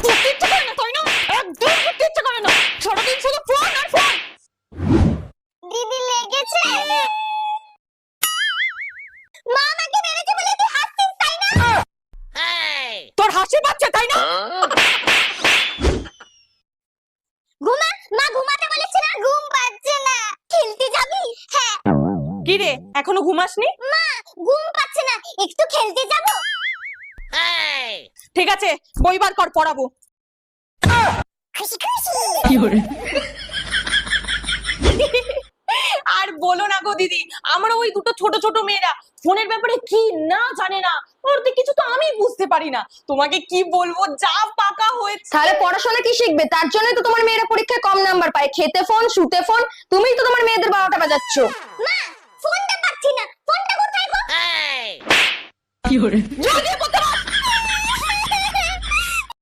করতে ইচ্ছে করে না, তাই না? একদম করতে ইচ্ছে করে না, সারাদিন শুধু ফোন আর ফোন। দিদি লেগেছে। মা আমাকে মেরেছে বলে তুই হাসছিস, তাই না? তোর হাসি পাচ্ছে, তাই না? ঘুমা, মা ঘুমাতে বলেছে না, ঘুম পাচ্ছে না। খেলতে যাবি? হ্যাঁ। কি রে, এখনো ঘুমাসনি? মা ঘুম পাচ্ছে না, একটু খেলতে যাব। ঠিক আছে, বই বার কর, পড়াবো। খুশি খুশি। আর বলো না গো দিদি, আমরা ওই দুটো ছোট ছোট মেয়েরা ফোনের ব্যাপারে কি না জানে না, ওদের কিছু তো আমি বুঝতে পারি না। তোমাকে কি বলবো, যা পাকা হয়েছে। তাহলে পড়াশোনা কি শিখবে? তার জন্যই তো তোমার মেয়েরা পরীক্ষায় কম নাম্বার পায়। খেতে ফোন, শুতে ফোন, তুমিই তো তোমার মেয়েদের 12টা বাজাচ্ছ। মা ফোনটা পাচ্ছি না, ফোনটা কোথায় গো? জলদি বলতে পার।